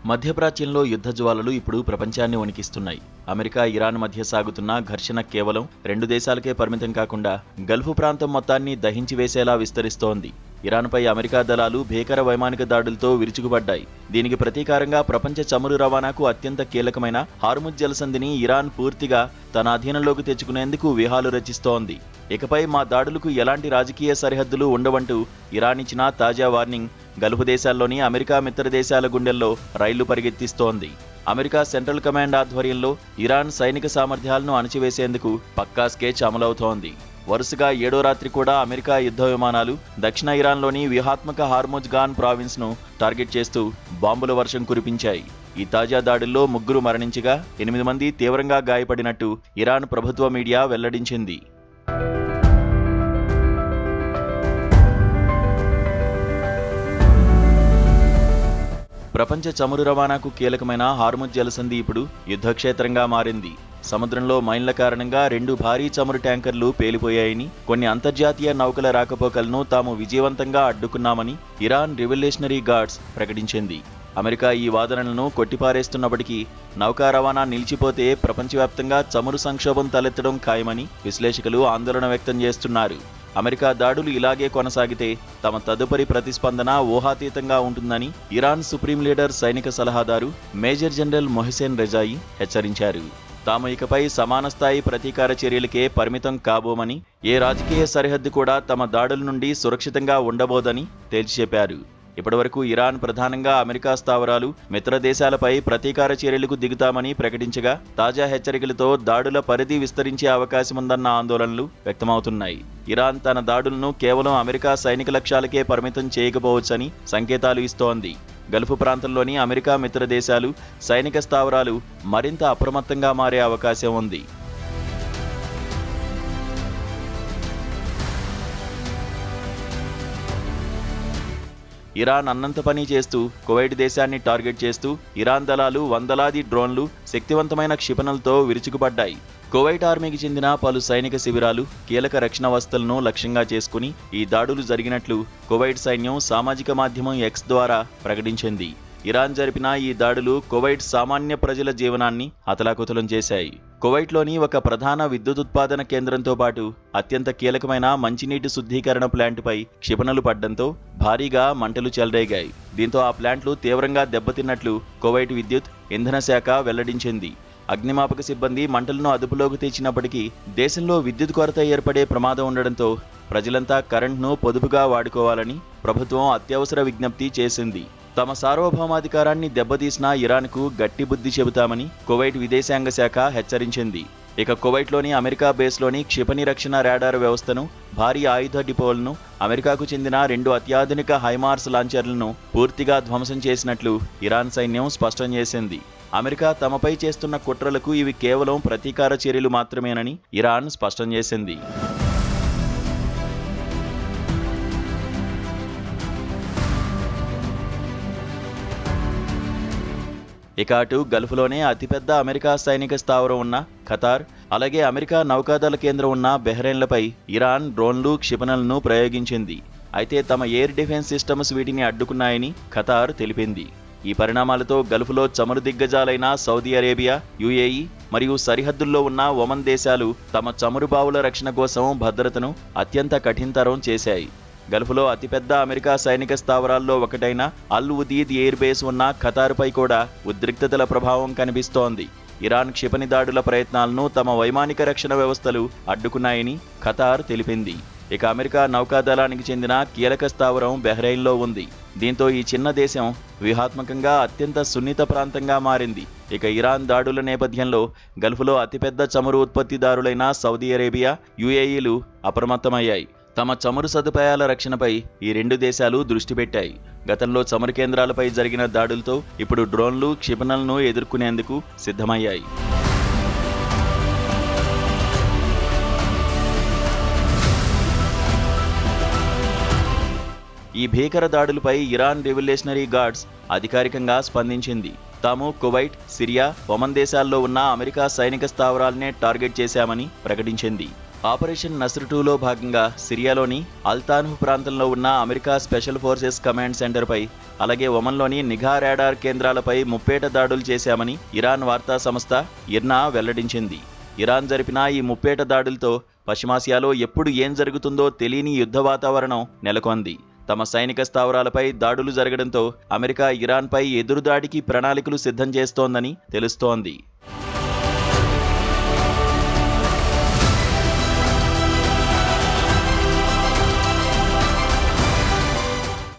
మధ్యప్రాచ్యంలో యుద్ధ జ్వాలలు ఇప్పుడు ప్రపంచాన్ని వణికిస్తున్నాయి. అమెరికా, ఇరాన్ మధ్య సాగుతున్న ఘర్షణ కేవలం 2 దేశాలకే పరిమితం కాకుండా గల్ఫ్ ప్రాంతం మొత్తాన్ని దహించి వేసేలా విస్తరిస్తోంది. ఇరాన్పై అమెరికా దళాలు భీకర వైమానిక దాడులతో విరుచుకుపడ్డాయి. దీనికి ప్రతీకారంగా ప్రపంచ చమురు రవాణాకు అత్యంత కీలకమైన హార్ముజ్ జలసంధిని ఇరాన్ పూర్తిగా తన అధీనంలోకి తెచ్చుకునేందుకు వ్యూహాలు రచిస్తోంది. ఇకపై మా దాడులకు ఎలాంటి రాజకీయ సరిహద్దులు ఉండవంటూ ఇరాన్ ఇచ్చిన తాజా వార్నింగ్ గల్ఫ్ దేశాల్లోని అమెరికా మిత్ర దేశాల గుండెల్లో రైళ్లు పరిగెత్తిస్తోంది. అమెరికా సెంట్రల్ కమాండ్ ఆధ్వర్యంలో ఇరాన్ సైనిక సామర్థ్యాలను అణచివేసేందుకు పక్కా స్కెచ్ అమలవుతోంది. వరుసగా 7వ రాత్రి కూడా అమెరికా యుద్ధ విమానాలు దక్షిణ ఇరాన్లోని వ్యూహాత్మక హార్ముజ్ గాన్ ప్రావిన్స్ను టార్గెట్ చేస్తూ బాంబుల వర్షం కురిపించాయి. ఈ తాజా దాడుల్లో 3 మరణించగా 8 మంది తీవ్రంగా గాయపడినట్టు ఇరాన్ ప్రభుత్వ మీడియా వెల్లడించింది. ప్రపంచ చమురు రవాణాకు కీలకమైన హార్ముజ్ జలసంధి ఇప్పుడు యుద్ధక్షేత్రంగా మారింది. సముద్రంలో మైన్ల కారణంగా 2 భారీ చమురు ట్యాంకర్లు పేలిపోయాయని, కొన్ని అంతర్జాతీయ నౌకల రాకపోకలను తాము విజయవంతంగా అడ్డుకున్నామని ఇరాన్ రివల్యూషనరీ గార్డ్స్ ప్రకటించింది. అమెరికా ఈ వాదనలను కొట్టిపారేస్తున్నప్పటికీ నౌకా రవాణా నిలిచిపోతే ప్రపంచవ్యాప్తంగా చమురు సంక్షోభం తలెత్తడం ఖాయమని విశ్లేషకులు ఆందోళన వ్యక్తం చేస్తున్నారు. అమెరికా దాడులు ఇలాగే కొనసాగితే తమ తదుపరి ప్రతిస్పందన ఊహాతీతంగా ఉంటుందని ఇరాన్ సుప్రీం లీడర్ సైనిక సలహాదారు మేజర్ జనరల్ మొహ్సెన్ రెజాయి హెచ్చరించారు. తాము ఇకపై సమాన స్థాయి ప్రతీకార చర్యలకే పరిమితం కాబోమని, ఏ రాజకీయ సరిహద్దు కూడా తమ దాడుల నుండి సురక్షితంగా ఉండబోదని తేల్చిచెప్పారు. ఇప్పటివరకు ఇరాన్ ప్రధానంగా అమెరికా స్థావరాలు, మిత్ర దేశాలపై ప్రతీకార చర్యలకు దిగుతామని ప్రకటించగా తాజా హెచ్చరికలతో దాడుల పరిధి విస్తరించే అవకాశముందన్న ఆందోళనలు వ్యక్తమవుతున్నాయి. ఇరాన్ తన దాడులను కేవలం అమెరికా సైనిక లక్ష్యాలకే పరిమితం చేయకపోవచ్చని సంకేతాలు ఇస్తోంది. గల్ఫ్ ప్రాంతంలోని అమెరికా మిత్ర దేశాలు, సైనిక స్థావరాలు మరింత అప్రమత్తంగా మారే అవకాశం ఉంది. ఇరాన్ అన్నంత పని చేస్తూ కువైట్ దేశాన్ని టార్గెట్ చేస్తూ ఇరాన్ దళాలు వందలాది డ్రోన్లు, శక్తివంతమైన క్షిపణులతో విరుచుకుపడ్డాయి. కువైట్ ఆర్మీకి చెందిన పలు సైనిక శిబిరాలు, కీలక రక్షణ వసతులను లక్ష్యంగా చేసుకుని ఈ దాడులు జరిగినట్లు కువైట్ సైన్యం సామాజిక మాధ్యమం ఎక్స్ ద్వారా ప్రకటించింది. ఇరాన్ జరిపిన ఈ దాడులు కువైట్ సామాన్య ప్రజల జీవనాన్ని అతలాకుతలం చేశాయి. కువైట్లోని ఒక ప్రధాన విద్యుత్ ఉత్పాదన కేంద్రంతో పాటు అత్యంత కీలకమైన మంచినీటి శుద్ధీకరణ ప్లాంటుపై క్షిపణులు పడ్డంతో భారీగా మంటలు చెలరేగాయి. దీంతో ఆ ప్లాంట్లు తీవ్రంగా దెబ్బతిన్నట్లు కువైట్ విద్యుత్, ఇంధన శాఖ వెల్లడించింది. అగ్నిమాపక సిబ్బంది మంటలను అదుపులోకి తెచ్చినప్పటికీ దేశంలో విద్యుత్ కొరత ఏర్పడే ప్రమాదం ఉండడంతో ప్రజలంతా కరెంట్ను పొదుపుగా వాడుకోవాలని ప్రభుత్వం అత్యవసర విజ్ఞప్తి చేసింది. తమ సార్వభౌమాధికారాన్ని దెబ్బతీసిన ఇరాన్కు గట్టి బుద్ధి చెబుతామని కువైట్ విదేశాంగ శాఖ హెచ్చరించింది. ఇక కువైట్లోని అమెరికా బేస్లోని క్షిపణి రక్షణ రాడార్ వ్యవస్థను, భారీ ఆయుధ డిపోలను, అమెరికాకు చెందిన 2 అత్యాధునిక హైమార్స్ లాంచర్లను పూర్తిగా ధ్వంసం చేసినట్లు ఇరాన్ సైన్యం స్పష్టం చేసింది. అమెరికా తమపై చేస్తున్న కుట్రలకు ఇవి కేవలం ప్రతీకార చర్యలు మాత్రమేనని ఇరాన్ స్పష్టం చేసింది. ఇక అటు గల్ఫ్లోనే అతిపెద్ద అమెరికా సైనిక స్థావరం ఉన్న ఖతార్, అలాగే అమెరికా నౌకాదళ కేంద్రం ఉన్న బెహ్రెయిన్లపై ఇరాన్ డ్రోన్లు, క్షిపణులను ప్రయోగించింది. అయితే తమ ఎయిర్ డిఫెన్స్ సిస్టమ్స్ వీటిని అడ్డుకున్నాయని ఖతార్ తెలిపింది. ఈ పరిణామాలతో గల్ఫ్లో చమురు దిగ్గజాలైన సౌదీ అరేబియా, యుఏఈ మరియు సరిహద్దుల్లో ఉన్న ఒమన్ దేశాలు తమ చమురు బావుల రక్షణ కోసం భద్రతను అత్యంత కఠినతరం చేశాయి. గల్ఫ్లో అతిపెద్ద అమెరికా సైనిక స్థావరాల్లో ఒకటైన అల్ ఉదీద్ ఎయిర్ బేస్ ఉన్న ఖతార్పై కూడా ఉద్రిక్తతల ప్రభావం కనిపిస్తోంది. ఇరాన్ క్షిపణి దాడుల ప్రయత్నాలను తమ వైమానిక రక్షణ వ్యవస్థలు అడ్డుకున్నాయని ఖతార్ తెలిపింది. ఇక అమెరికా నౌకాదళానికి చెందిన కీలక స్థావరం బెహ్రెయిన్లో ఉంది. దీంతో ఈ చిన్న దేశం వ్యూహాత్మకంగా అత్యంత సున్నిత ప్రాంతంగా మారింది. ఇక ఇరాన్ దాడుల నేపథ్యంలో గల్ఫ్లో అతిపెద్ద చమురు ఉత్పత్తిదారులైన సౌదీ అరేబియా, యుఏఈలు అప్రమత్తమయ్యాయి. తమ చమురు సదుపాయాల రక్షణపై ఈ 2 దేశాలు దృష్టి పెట్టాయి. గతంలో చమురు కేంద్రాలపై జరిగిన దాడులతో ఇప్పుడు డ్రోన్లు, క్షిపణులను ఎదుర్కొనేందుకు సిద్ధమయ్యాయి. ఈ భీకర దాడులపై ఇరాన్ రివల్యూషనరీ గార్డ్స్ అధికారికంగా స్పందించింది. తాము కువైట్, సిరియా, ఒమన్ దేశాల్లో ఉన్న అమెరికా సైనిక స్థావరాలనే టార్గెట్ చేశామని ప్రకటించింది. ఆపరేషన్ నస్ర్ 2లో భాగంగా సిరియాలోని అల్తాన్హ్ ప్రాంతంలో ఉన్న అమెరికా స్పెషల్ ఫోర్సెస్ కమాండ్ సెంటర్పై, అలాగే ఒమన్లోని నిఘా రాడార్ కేంద్రాలపై ముప్పేట దాడులు చేశామని ఇరాన్ వార్తా సంస్థ ఇర్నా వెల్లడించింది. ఇరాన్ జరిపిన ఈ ముప్పేట దాడులతో పశ్చిమాసియాలో ఎప్పుడు ఏం జరుగుతుందో తెలియని యుద్ధ వాతావరణం నెలకొంది. తమ సైనిక స్థావరాలపై దాడులు జరగడంతో అమెరికా ఇరాన్పై ఎదురుదాడికి ప్రణాళికలు సిద్ధం చేస్తోందని తెలుస్తోంది.